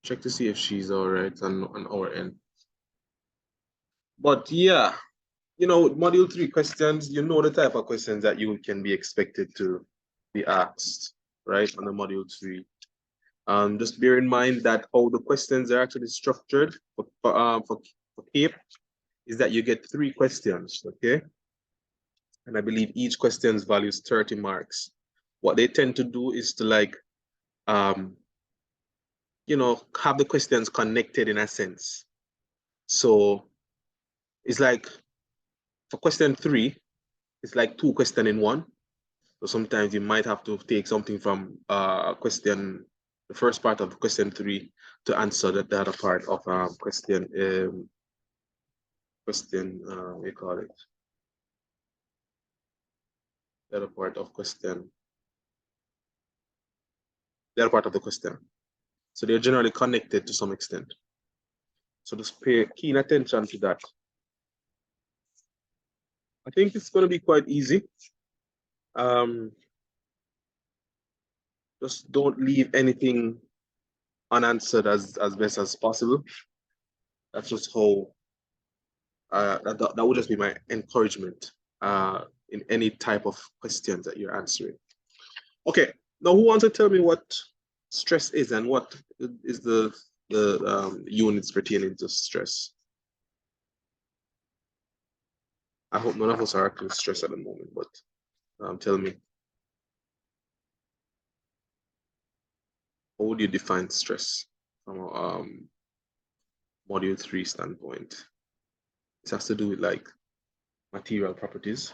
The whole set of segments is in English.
Check to see if she's all right on our end. But yeah, you know, module 3 questions, you know the type of questions that you can be expected to be asked, right, on the module 3. Just bear in mind that how the questions are actually structured for CAPE is that you get 3 questions, okay? And I believe each question's values 30 marks. What they tend to do is to like, you know, have the questions connected in a sense. So it's like for question 3, it's like 2 questions in 1. So sometimes you might have to take something from question, the first part of question 3 to answer the other part of question, we call it, the other part of question, the other part of the question. So they're generally connected to some extent. So just pay keen attention to that. I think it's going to be quite easy. Just don't leave anything unanswered as best as possible. That's just how, that would just be my encouragement in any type of questions that you're answering. Okay, now who wants to tell me what stress is and what is the units pertaining to stress? I hope none of us are actually stressed at the moment, but tell me. How would you define stress from a module 3 standpoint? It has to do with like material properties.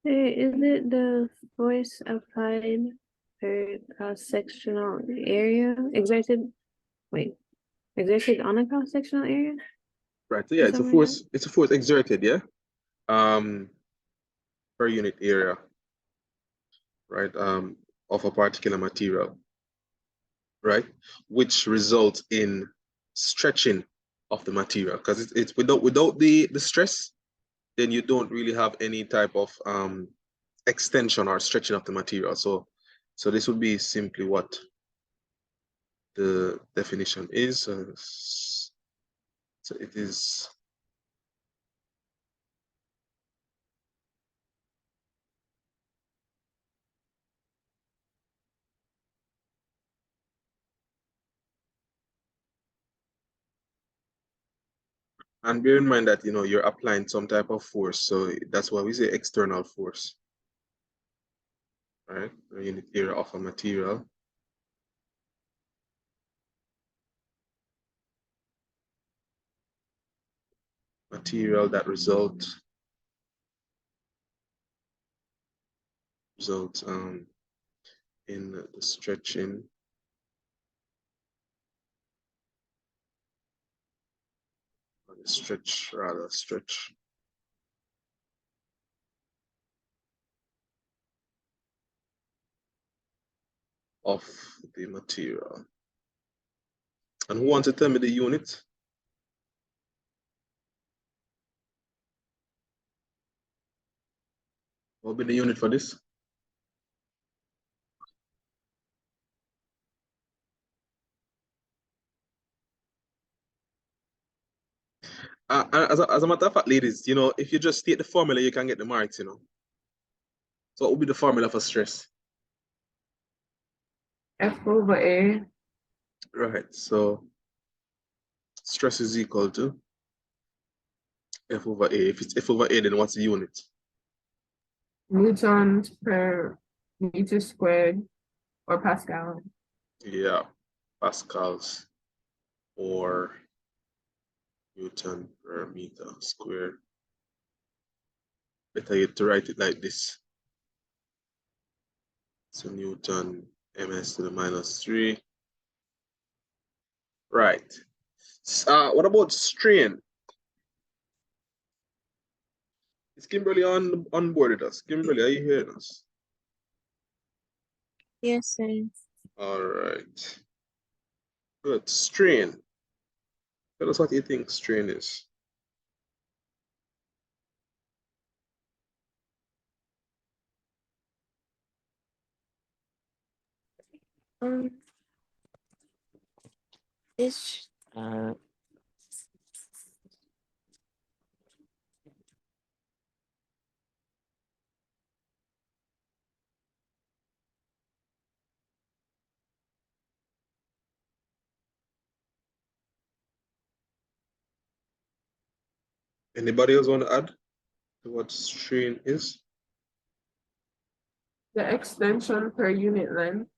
Is it the force applied per cross-sectional area exerted on a cross-sectional area? Right. So yeah, it's a force exerted, yeah. Per unit area, right? Of a particular material, right? Which results in stretching of the material. Because it's without the stress, then you don't really have any type of extension or stretching of the material. So this would be simply what the definition is. So it is and bear in mind that, you know, you're applying some type of force. So that's why we say external force, right? A unit area of a material. Material that results in the stretching stretch of the material. And who wants to tell me the unit? What will be the unit for this? As a matter of fact, ladies, you know, if you just state the formula, you can get the marks, you know. So what would be the formula for stress? F/A. Right, so stress is equal to F/A. If it's F/A, then what's the unit? Newtons per meter squared or Pascal. Yeah, pascals or Newton per meter squared. Better yet to write it like this. So Newton ms to the -3. Right. What about strain? Is Kimberly on board with us? Kimberly, are you hearing us? Yes, sir. All right. Good. Strain. Tell us what you think strain is. Um, it's Anybody else want to add to what strain is? The extension per unit length.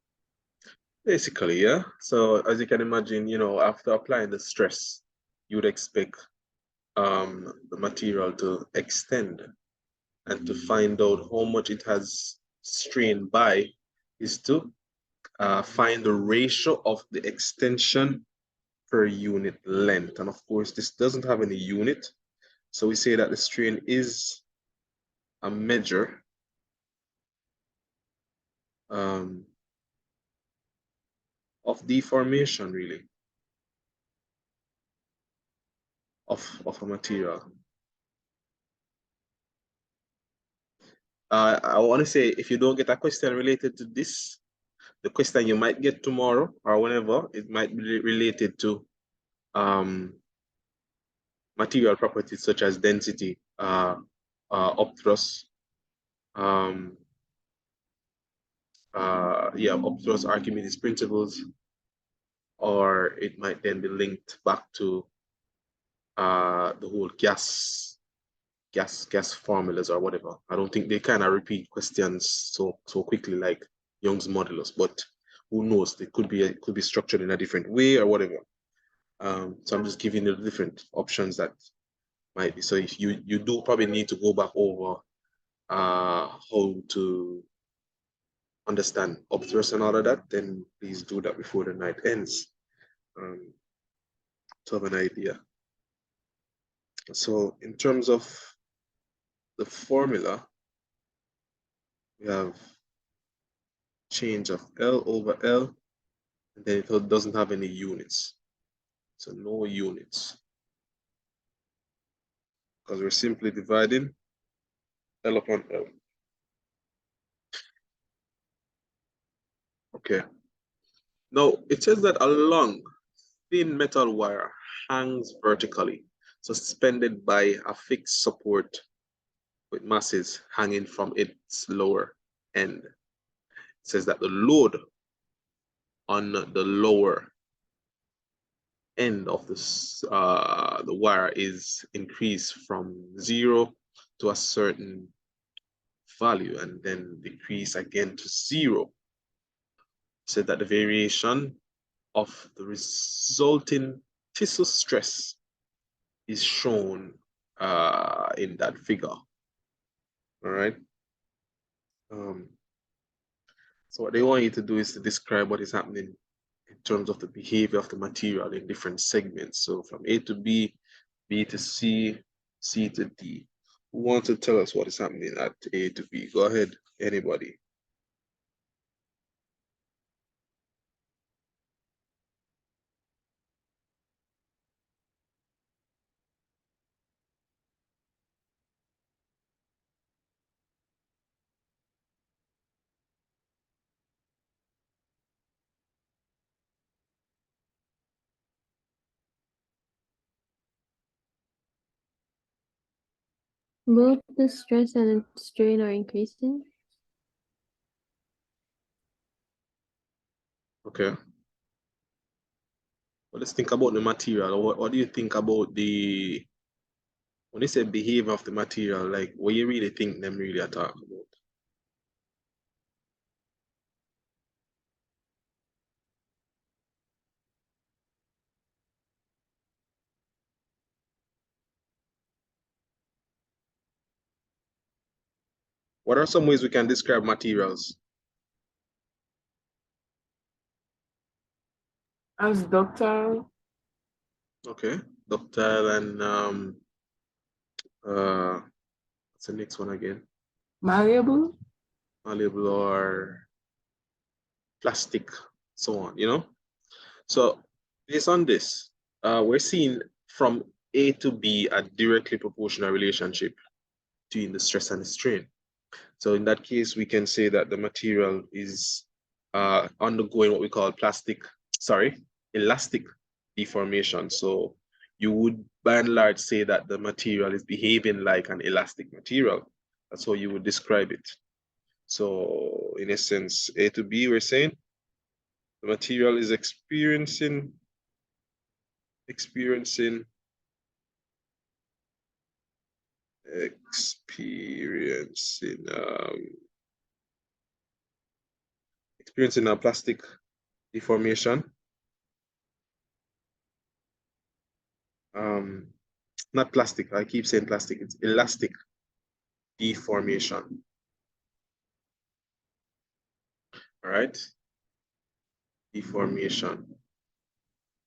Basically, yeah. So as you can imagine, you know, after applying the stress, you would expect the material to extend, and to find out how much it has strained by is to find the ratio of the extension per unit length. And of course, this doesn't have any unit. So we say that the strain is a measure of deformation, really, of a material. I want to say, if you don't get a question related to this, the question you might get tomorrow or whenever, it might be related to material properties such as density, upthrust, upthrust, Archimedes principles, or it might then be linked back to the whole gas formulas or whatever. I don't think they kind of repeat questions so quickly like Young's modulus, but who knows? It could be structured in a different way or whatever. So I'm just giving you the different options that might be. So if you do probably need to go back over how to understand upthrust and all of that, then please do that before the night ends, to have an idea. So in terms of the formula, we have change of L over L, and then it doesn't have any units. So no units, because we're simply dividing L upon L. Okay. Now it says that a long, thin metal wire hangs vertically, suspended by a fixed support with masses hanging from its lower end. It says that the load on the lower end of the wire is increased from 0 to a certain value and then decrease again to 0. Said that the variation of the resulting tissue stress is shown in that figure. All right. So what they want you to do is to describe what is happening in terms of the behavior of the material in different segments. So from A to B, B to C, C to D. Who wants to tell us what is happening at A to B? Go ahead, anybody. both the stress and strain are increasing. Okay. Well, let's think about the material. What do you think about when they say behavior of the material, like what you really think them really are talking about? What are some ways we can describe materials? As ductile. Okay, ductile and what's the next one again? Malleable. Malleable or plastic, so on, you know? So based on this, we're seeing from A to B a directly proportional relationship between the stress and the strain. So in that case, we can say that the material is undergoing what we call elastic deformation. So you would by and large say that the material is behaving like an elastic material. That's how you would describe it. So in essence, A to B, we're saying the material is experiencing experiencing experiencing a plastic deformation. Not plastic, I keep saying plastic, it's elastic deformation. All right, deformation.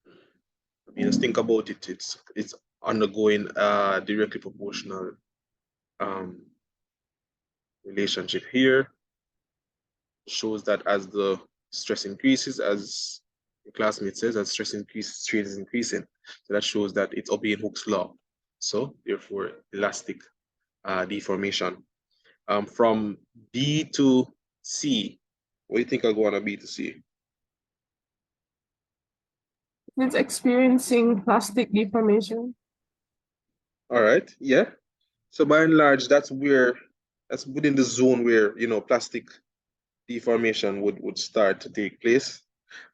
I mean, just think about it. It's undergoing a directly proportional relationship here. Shows that as the stress increases, as the classmate says, as stress increases, strain is increasing. So that shows that it's obeying Hooke's law. So therefore, elastic deformation. From B to C, what do you think I'll go on a B to C? It's experiencing plastic deformation. All right, yeah. So by and large, that's within the zone where, plastic deformation would start to take place.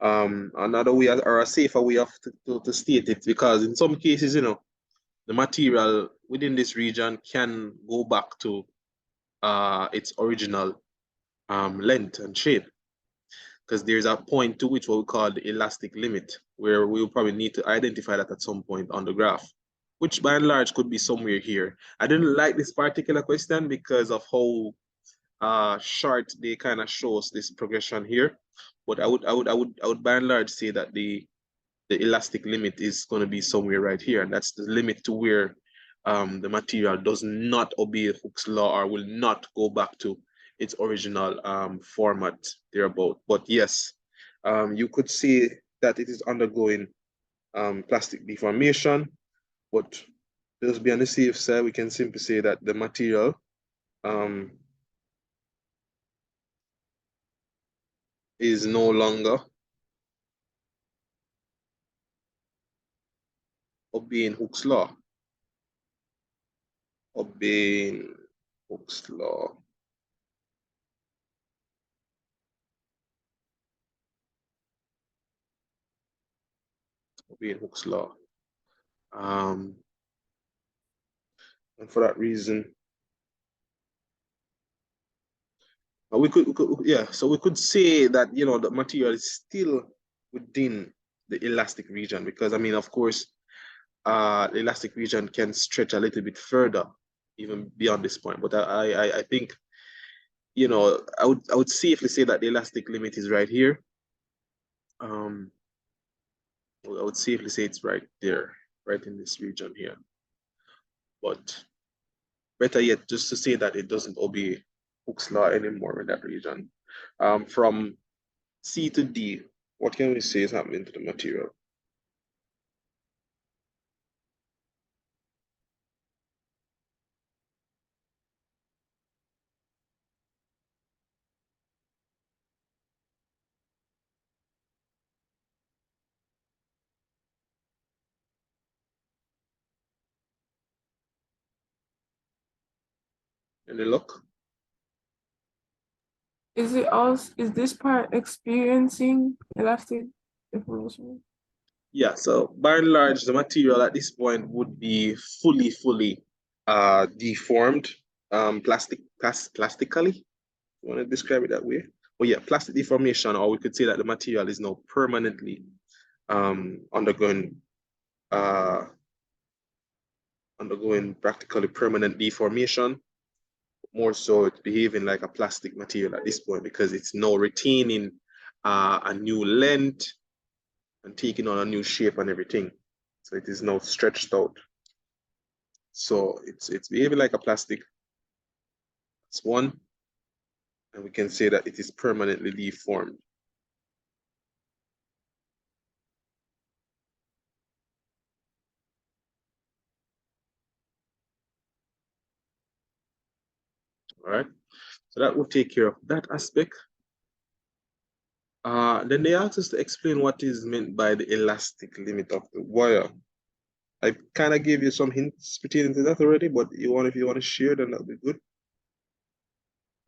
Another way or a safer way of to state it, because in some cases, the material within this region can go back to its original length and shape, because there's a point to which what we call the elastic limit, where we'll probably need to identify that at some point on the graph, which by and large could be somewhere here. I didn't like this particular question because of how short they kind of show us this progression here, but I would by and large say that the elastic limit is going to be somewhere right here, and that's the limit to where the material does not obey Hooke's law or will not go back to its original format thereabout. But yes, you could say that it is undergoing plastic deformation, but just be on the safe side, we can simply say that the material is no longer obeying Hooke's law. Obeying Hooke's law. Obeying Hooke's law. And for that reason, so we could say that, the material is still within the elastic region, because I mean, of course, the elastic region can stretch a little bit further, even beyond this point. But I think, I would safely say that the elastic limit is right here. I would safely say it's right there, right in this region here. But better yet, just to say that it doesn't obey Hooke's law anymore in that region. From C to D, what can we say is happening to the material? Any look? Is this part experiencing elastic deformation? Yeah, so by and large, the material at this point would be fully deformed, plastically. You want to describe it that way? Well, yeah, plastic deformation, or we could say that the material is now permanently undergoing practically permanent deformation. More so, it's behaving like a plastic material at this point, because it's now retaining a new length and taking on a new shape and everything. So it is now stretched out. So it's behaving like a plastic. That's one. And we can say that it is permanently deformed. All right. So that will take care of that aspect. Then they asked us to explain what is meant by the elastic limit of the wire. I kind of gave you some hints pertaining to that already, but if you want to share, then that'll be good.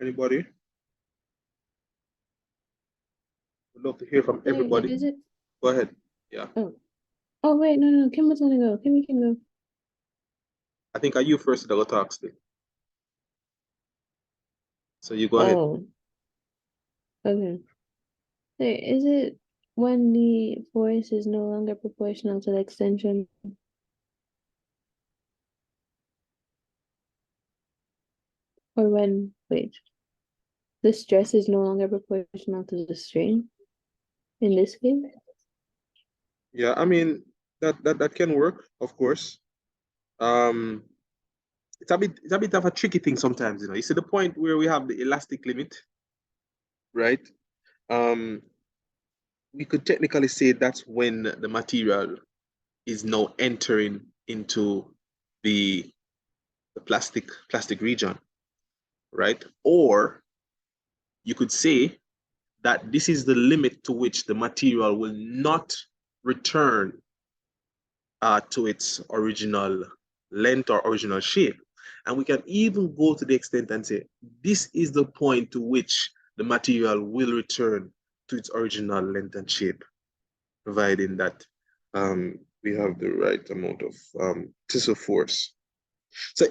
Anybody? Would love to hear from Hey, everybody. is it? Go ahead. Yeah. Oh wait, no, Kim was gonna go. Kim, you can go. I think are you first that will talk still. So you go ahead. Oh, okay. Hey, is it when the force is no longer proportional to the extension? Or when, wait, the stress is no longer proportional to the strain in this case? Yeah, I mean that can work, of course. Um, it's a bit of a tricky thing sometimes, you know. You see the point where we have the elastic limit, right? Um, we could technically say that's when the material is now entering into the plastic region, right? Or you could say that this is the limit to which the material will not return to its original length or original shape. And we can even go to the extent and say, this is the point to which the material will return to its original length and shape, providing that we have the right amount of tensile force. So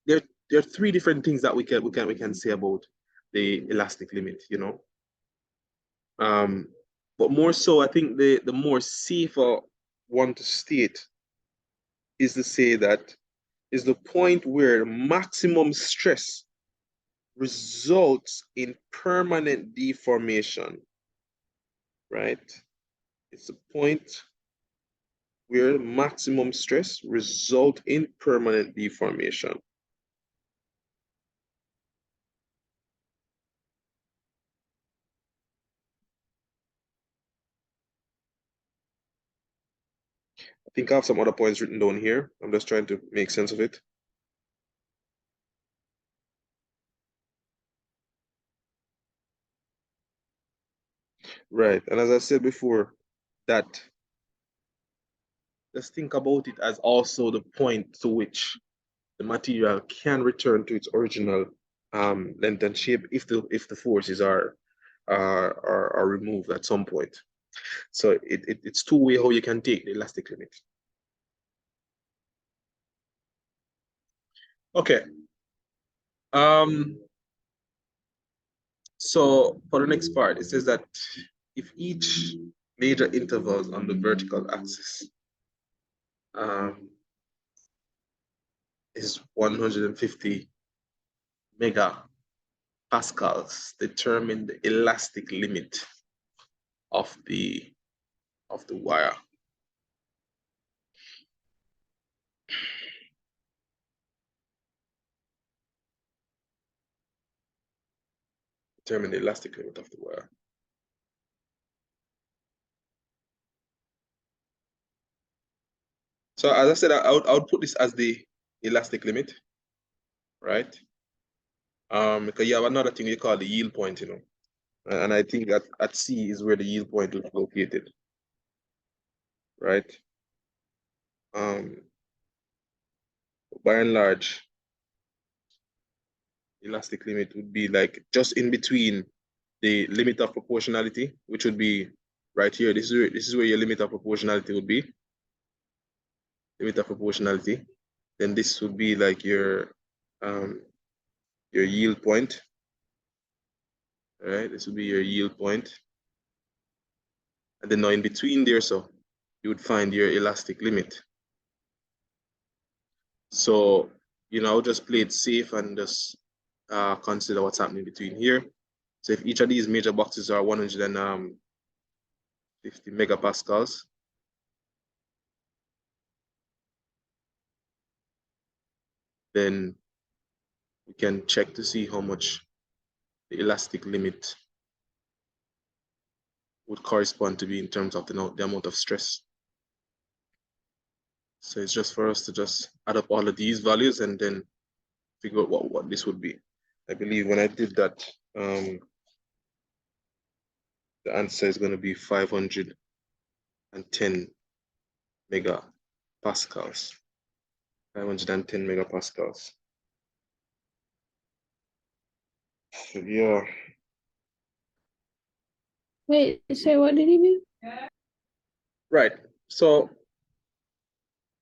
there are three different things that we can say about the elastic limit, you know. But more so, I think the more safer one to state is to say that is the point where maximum stress results in permanent deformation, right? It's the point where maximum stress result in permanent deformation. I think I have some other points written down here. I'm just trying to make sense of it. Right, and as I said before, that let's think about it as also the point to which the material can return to its original length and shape if the forces are removed at some point. So it's two way how you can take the elastic limit. Okay. So for the next part, it says that if each major intervals on the vertical axis is 150 megapascals, determine the elastic limit of the wire. Determine the elastic limit of the wire. So as I said, I would put this as the elastic limit, right? Because you have another thing you call the yield point, you know. And I think that at C is where the yield point is located, right? By and large, elastic limit would be like just in between the limit of proportionality, which would be right here. This is where your limit of proportionality would be. Limit of proportionality. Then this would be like your yield point. All right, this would be your yield point. And then now in between there, so you would find your elastic limit. So, you know, I'll just play it safe and just consider what's happening between here. So if each of these major boxes are 150 megapascals, then we can check to see how much the elastic limit would correspond to be in terms of the amount of stress. So it's just for us to just add up all of these values and then figure out what this would be. I believe when I did that, The answer is going to be 510 megapascals. 510 megapascals. So, yeah. Wait, say what did he do? Right. So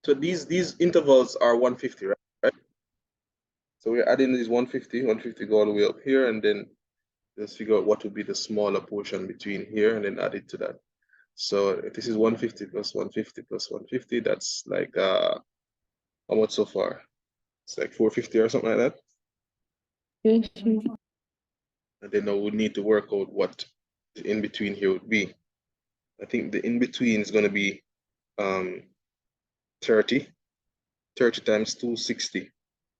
these intervals are 150, right? So we're adding these 150 go all the way up here, and then just figure out what would be the smaller portion between here, and then add it to that. So if this is 150 plus 150 plus 150, that's like how much so far? It's like 450 or something like that. Yes, And then I would need to work out what the in between here would be. I think the in between is going to be 30. 30 times 260.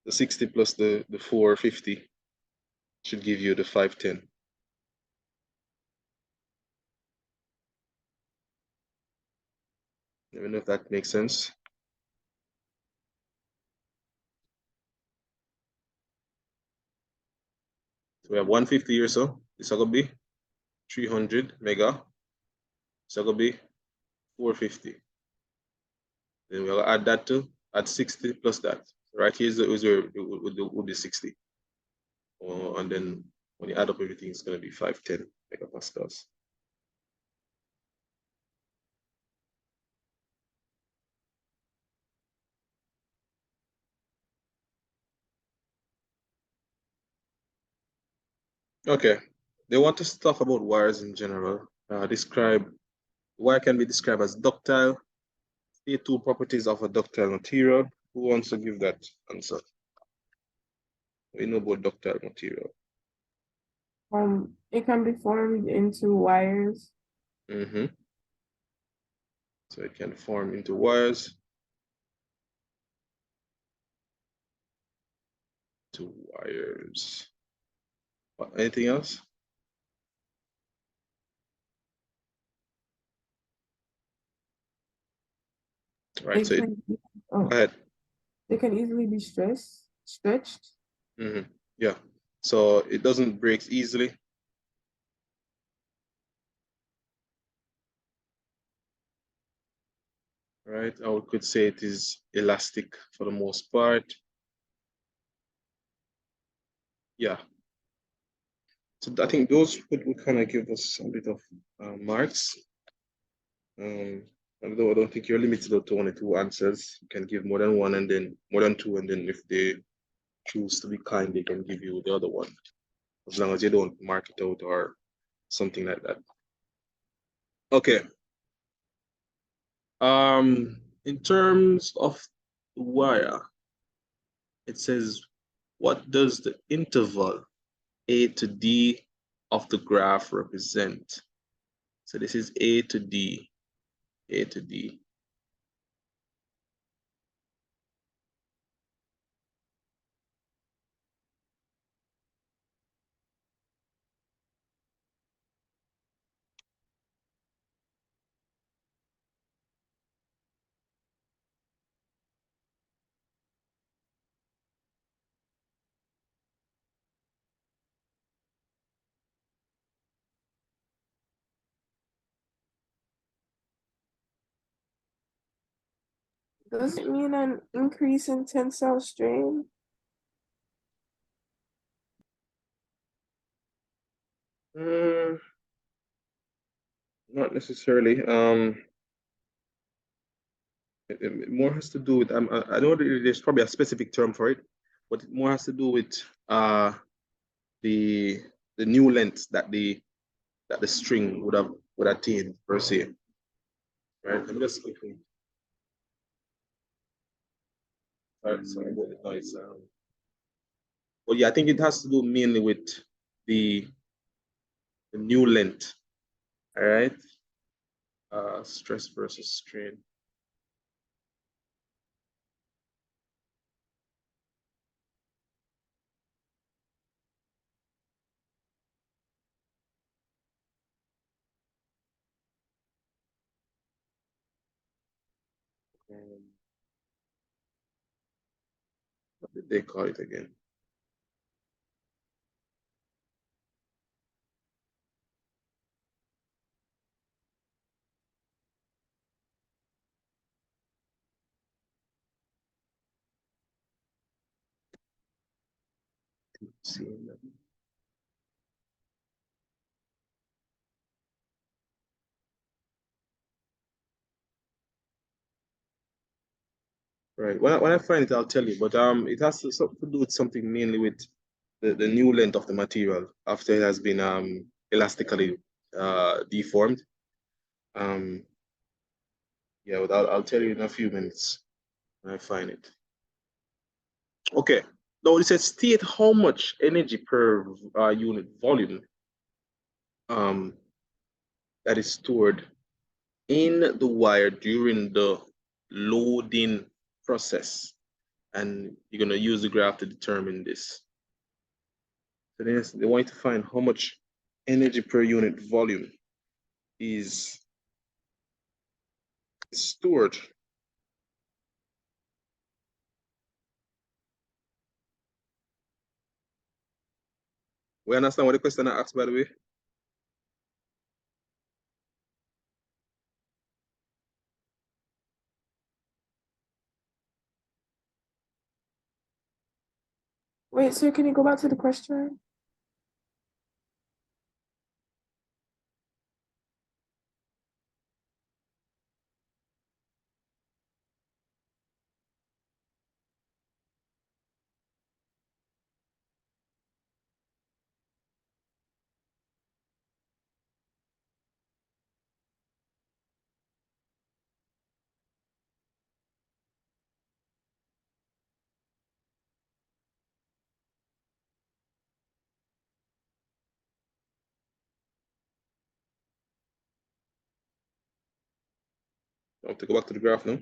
The 60 plus the 450 should give you the 510. Let me know if that makes sense. So we have 150 here, so this is going to be 300 mega. It's going to be 450. Then we'll add that to add 60 plus that. Right here is where it would be 60. And then when you add up everything, it's going to be 510 megapascals. Okay, they want us to talk about wires in general. Wire can be described as ductile. State two properties of a ductile material. Who wants to give that answer? We know about ductile material. It can be formed into wires. So it can form into wires. Anything else? Right. It So can, go ahead. It can easily be stretched. Yeah. So it doesn't break easily. Right. I could say it is elastic for the most part. Yeah. So I think those would kind of give us a bit of marks. Although I don't think you're limited to only two answers. You can give more than one and then more than two, and then if they choose to be kind, they can give you the other one, as long as you don't mark it out or something like that. Okay. In terms of the wire, it says, what does the interval A to D of the graph represent? So this is A to D, A to D. Does it mean an increase in tensile strain? Not necessarily. It more has to do with I know there's probably a specific term for it, but it more has to do with the new length that the string would attain per se. Right? Let me just quickly. Sorry about the noise. But yeah, I think it has to do mainly with the new length. All right. Stress versus strain. What did they call it again? See. Right. When I find it, I'll tell you. But it has to do with something mainly with the new length of the material after it has been elastically deformed. Yeah, but I'll tell you in a few minutes when I find it. Okay. Now it says state how much energy per unit volume that is stored in the wire during the loading process. And you're going to use the graph to determine this. So they want you to find how much energy per unit volume is stored. We understand what the question I asked, by the way? Wait, sir, can you go back to the question? I have to go back to the graph now.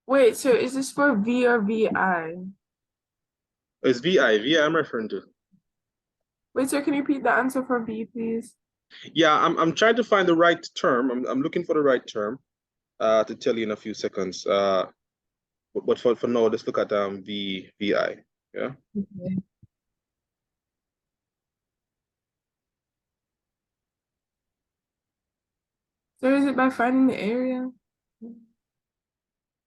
Wait, so is this for V or VI? It's VI. VI I'm referring to. Wait, sir, can you repeat the answer for V, please? Yeah, I'm trying to find the right term. I'm looking for the right term to tell you in a few seconds. But for now, let's look at VI. Yeah. Okay. So is it by finding the area?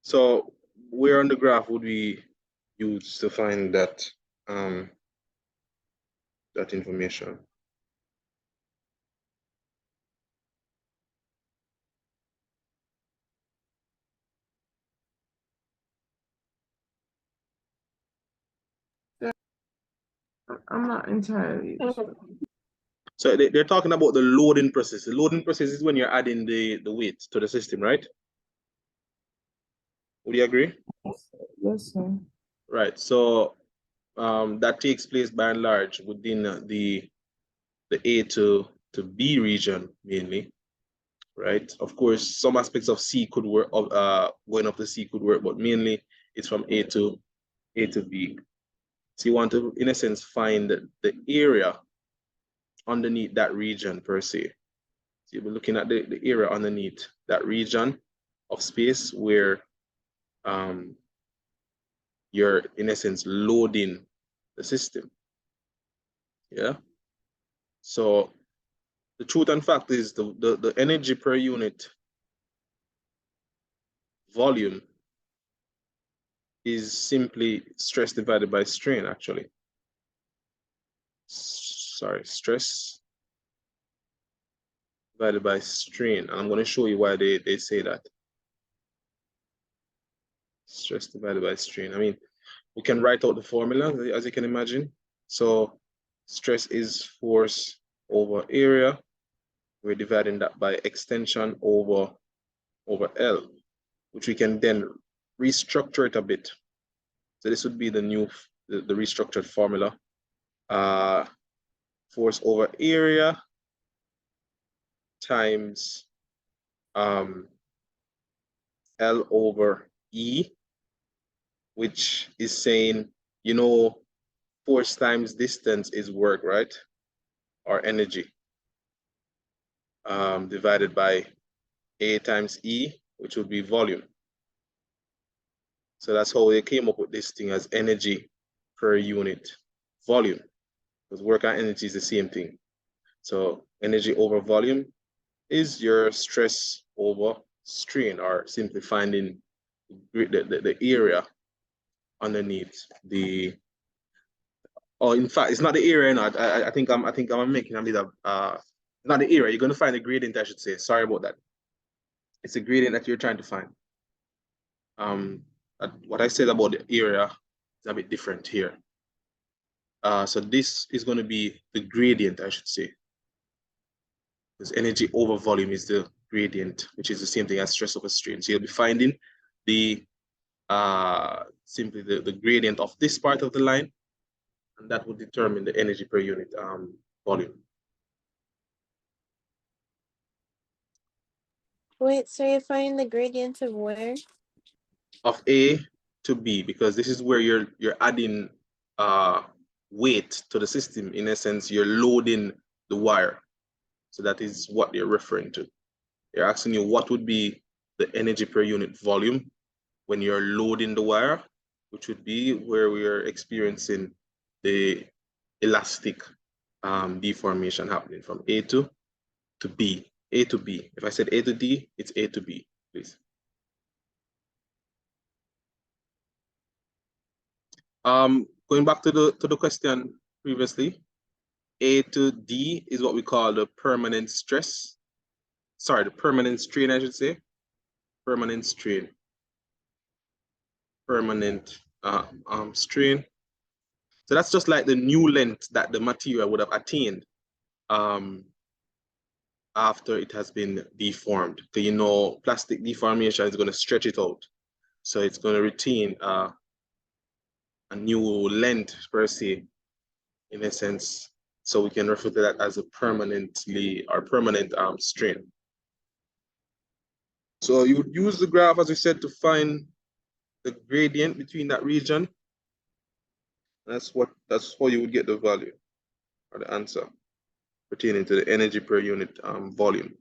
So where on the graph would we use to find that that information? I'm not entirely sure. So they're talking about the loading process. The loading process is when you're adding the weight to the system, right? Would you agree? Yes, sir. Right. So that takes place by and large within the A to B region mainly, right? Of course, some aspects of C could work. Going up to C could work, but mainly it's from A to B. So you want to, in a sense, find the area underneath that region per se. So you'll be looking at the area underneath that region of space where you're, in essence, loading the system. Yeah. So the truth and fact is the energy per unit volume is simply stress divided by strain, actually. Sorry, stress divided by strain. And I'm going to show you why they say that. Stress divided by strain. I mean, we can write out the formula, as you can imagine. So stress is force over area. We're dividing that by extension over L, which we can then restructure it a bit. So this would be the new, the restructured formula. Force over area times L over E, which is saying, you know, force times distance is work, right? Or energy, divided by A times E, which would be volume. So that's how they came up with this thing as energy per unit volume, because work and energy is the same thing. So energy over volume is your stress over strain, or simply finding the area underneath the Oh, in fact, it's not the area. No, I think I'm making a bit of not the area. You're gonna find a gradient, I should say. Sorry about that. It's a gradient that you're trying to find. What I said about the area is a bit different here. So this is going to be the gradient, I should say. Because energy over volume is the gradient, which is the same thing as stress over strain. So you'll be finding the simply the gradient of this part of the line, and that will determine the energy per unit volume. Wait, so you find the gradient of where? Of A to B, because this is where you're adding weight to the system. In essence, you're loading the wire. So that is what they're referring to. They're asking you what would be the energy per unit volume when you're loading the wire, which would be where we are experiencing the elastic deformation happening from A to B. A to B. If I said A to D, it's A to B, please. Going back to the question previously, A to D is what we call the permanent stress. Sorry, the permanent strain, I should say. Permanent strain. Permanent strain. So that's just like the new length that the material would have attained after it has been deformed. So you know, plastic deformation is going to stretch it out. So it's going to retain a new length per se, in a sense. So we can refer to that as a permanent strain. So you would use the graph, as we said, to find the gradient between that region. That's how you would get the value or the answer pertaining to the energy per unit volume.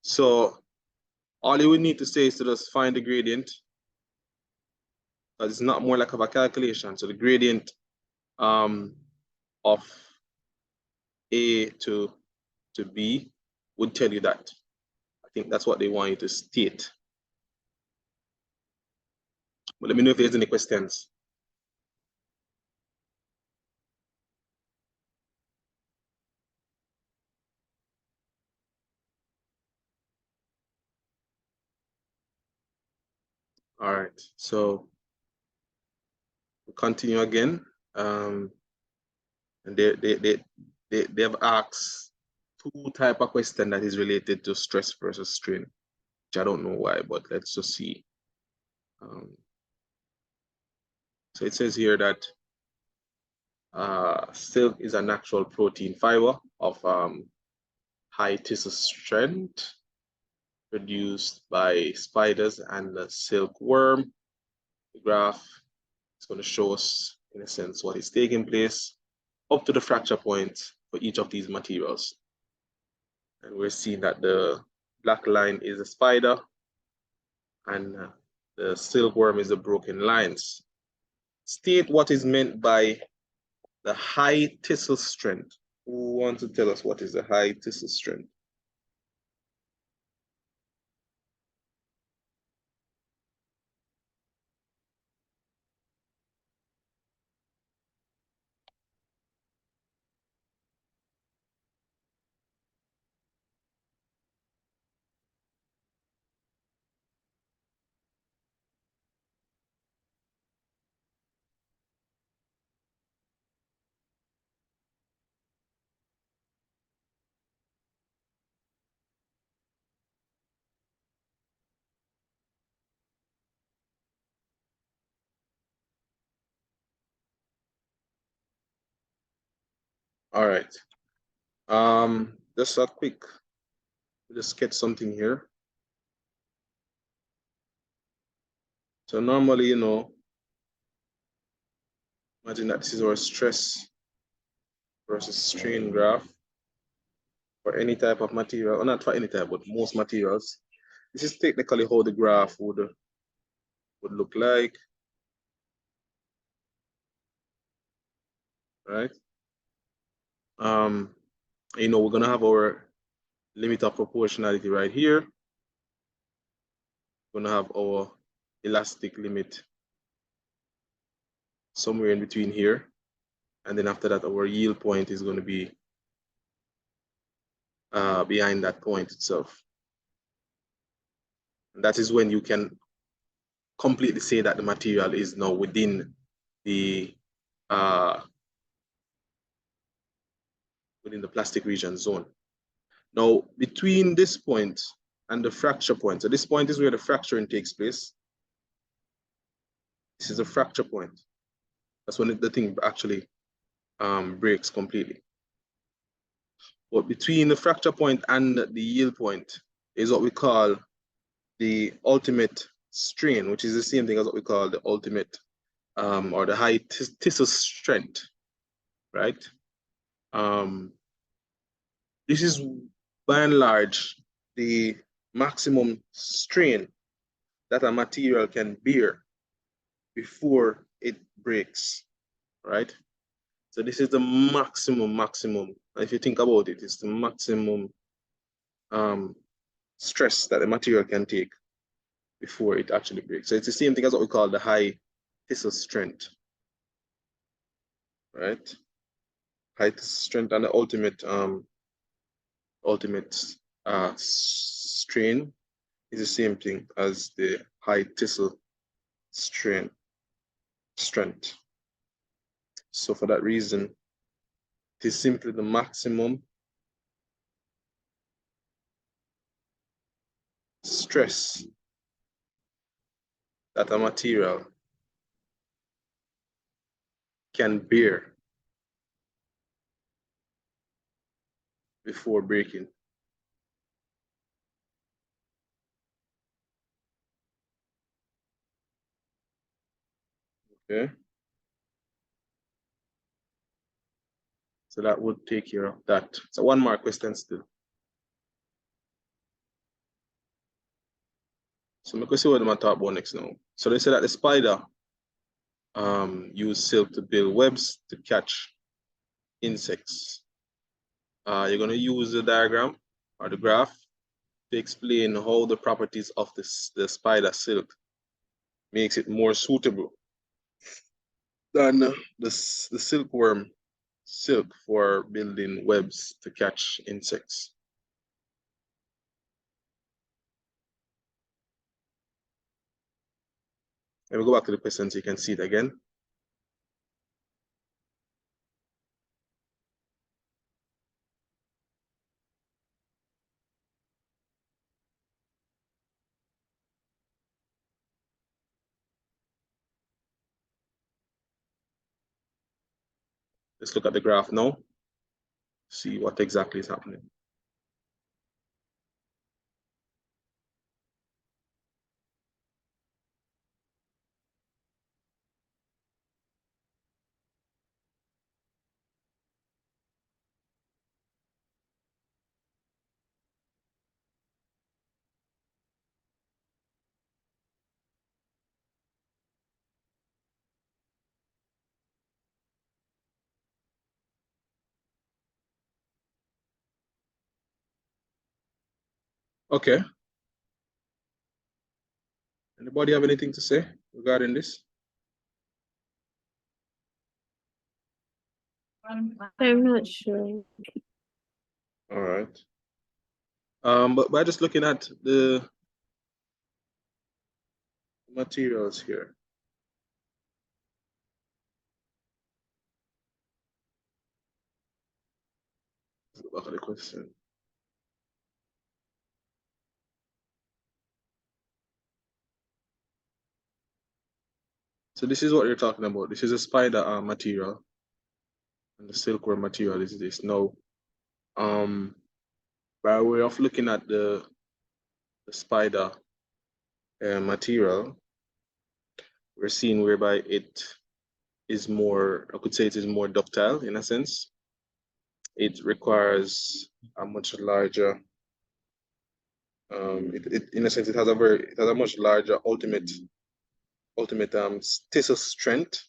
So all you would need to say is to just find the gradient. It's not more like of a calculation. So the gradient of A to B would tell you that. I think that's what they want you to state. But let me know if there's any questions. All right, so we'll continue again. And they have asked two type of question that is related to stress versus strain, which I don't know why, but let's just see. So it says here that silk is a natural protein fiber of high tissue strength produced by spiders and the silkworm. The graph is going to show us, in a sense, what is taking place up to the fracture point for each of these materials. And we're seeing that the black line is a spider and the silkworm is the broken lines. State what is meant by the high tissue strength. Who wants to tell us what is the high tissue strength? All right. Just a quick, just sketch something here. So normally, you know, imagine that this is our stress versus strain graph for any type of material, or not for any type, but most materials. This is technically how the graph would look like, right? You know, we're gonna have our limit of proportionality right here. We're gonna have our elastic limit somewhere in between here. And then after that, our yield point is going to be behind that point itself. And that is when you can completely say that the material is now within the plastic region zone. Now, between this point and the fracture point, so this point is where the fracturing takes place. This is a fracture point. That's when the thing actually breaks completely. But between the fracture point and the yield point is what we call the ultimate strain, which is the same thing as what we call the ultimate or the high tensile strength, right? This is by and large the maximum strain that a material can bear before it breaks, right? So this is the maximum. If you think about it, it's the maximum stress that the material can take before it actually breaks. So it's the same thing as what we call the high tensile strength, right? High tensile strength and the ultimate strain is the same thing as the high tensile strength. So for that reason, it is simply the maximum stress that a material can bear before breaking. Okay. So that would take care of that. So one more question still. So I'm going to see what I'm going to talk about next now. So they said that the spider use silk to build webs to catch insects. You're going to use the diagram or the graph to explain how the properties of the spider silk makes it more suitable than the silkworm silk for building webs to catch insects. Let me go back to the question so you can see it again. Let's look at the graph now, see what exactly is happening. Okay. Anybody have anything to say regarding this? I'm not sure. All right. But by just looking at the materials here, let's go back to the question. So this is what you're talking about. This is a spider material, and the silkworm material is this. Now, by way of looking at the spider material, we're seeing whereby it is more, I could say it is more ductile in a sense. It requires a much larger, in a sense, it has a much larger ultimate tensile strength,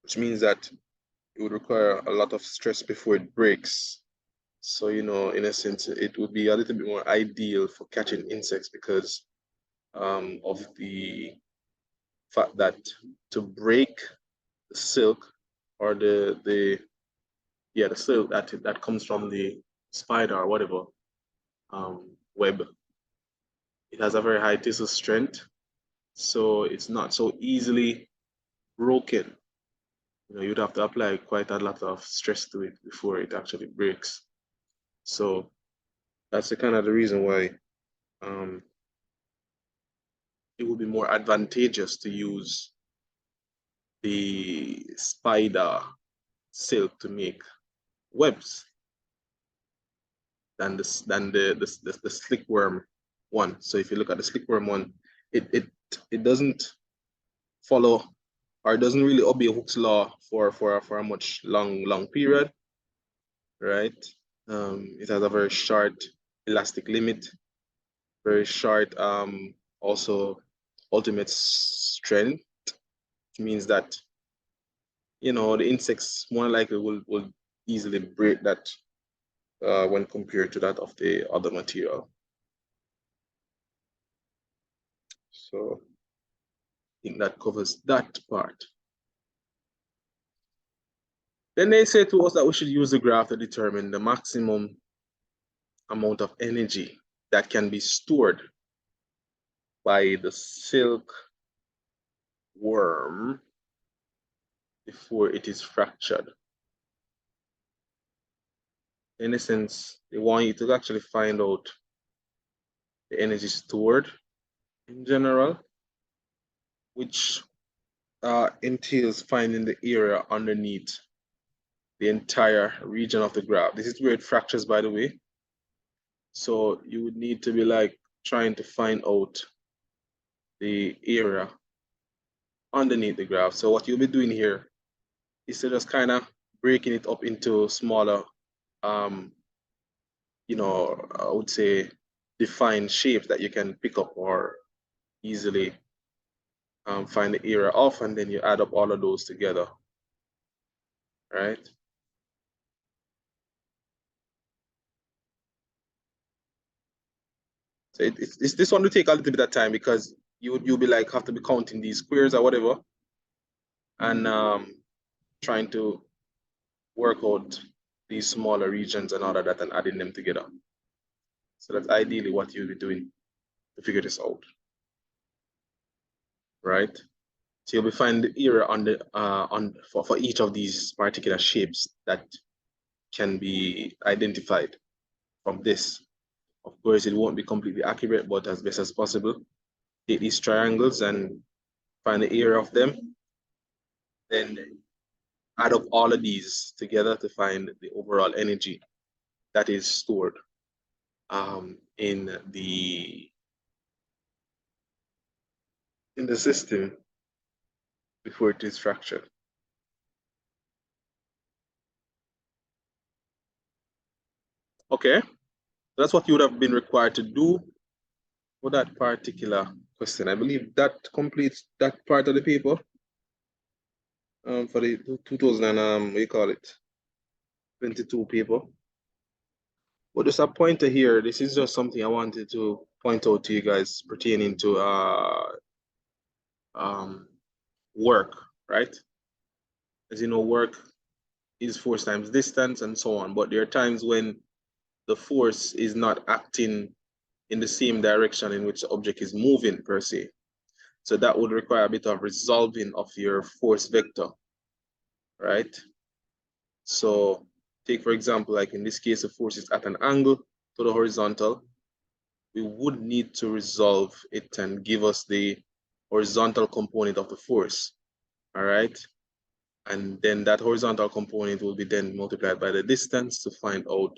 which means that it would require a lot of stress before it breaks. So, you know, in a sense, it would be a little bit more ideal for catching insects because of the fact that to break silk or the silk that comes from the spider or whatever web. It has a very high tensile strength, so it's not so easily broken. You know, you'd have to apply quite a lot of stress to it before it actually breaks. So that's the kind of the reason why it would be more advantageous to use the spider silk to make webs than the slickworm one. So if you look at the slickworm one, it doesn't follow or doesn't really obey Hooke's law for a much long period, right? It has a very short elastic limit, very short also ultimate strength, which means that you know the insects more likely will easily break that when compared to that of the other material. So I think that covers that part. Then they say to us that we should use the graph to determine the maximum amount of energy that can be stored by the silk worm before it is fractured. In a sense, they want you to actually find out the energy stored in general, which entails finding the area underneath the entire region of the graph. This is where it fractures, by the way. So you would need to be like trying to find out the area underneath the graph. So what you'll be doing here is to just kind of breaking it up into smaller, you know, I would say defined shapes that you can pick up or easily find the area of, and then you add up all of those together, right? So it's this one will take a little bit of time because you'll be like have to be counting these squares or whatever, and trying to work out these smaller regions and all of that and adding them together. So that's ideally what you'll be doing to figure this out, right? So you'll be finding the area on the for each of these particular shapes that can be identified from this. Of course, it won't be completely accurate, but as best as possible, take these triangles and find the area of them, then add up all of these together to find the overall energy that is stored in the system before it is fractured. Okay, that's what you would have been required to do for that particular question. I believe that completes that part of the paper for the 2000 what you call it, 22 paper. But just a pointer here, this is just something I wanted to point out to you guys pertaining to work, right? As you know, work is force times distance and so on, but there are times when the force is not acting in the same direction in which the object is moving per se. So that would require a bit of resolving of your force vector, right? So take, for example, like in this case, the force is at an angle to the horizontal. We would need to resolve it and give us the horizontal component of the force, all right? And then that horizontal component will be then multiplied by the distance to find out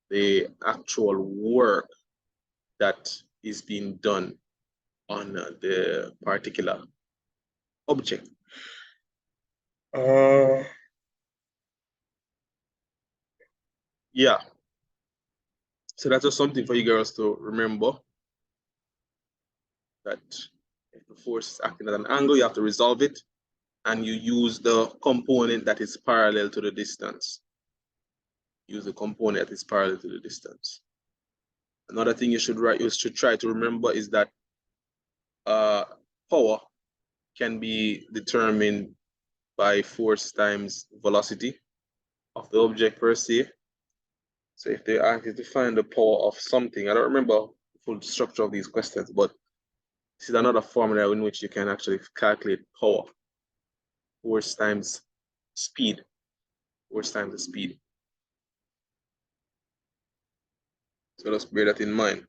the actual work that is being done on the particular object. Yeah, so that's just something for you girls to remember, that if the force is acting at an angle, you have to resolve it, and you use the component that is parallel to the distance. Use the component that is parallel to the distance. Another thing you should try to remember is that power can be determined by force times velocity of the object per se. So if they ask you to find the power of something, I don't remember the full structure of these questions, but this is another formula in which you can actually calculate power. Force times speed. Force times the speed. So let's bear that in mind.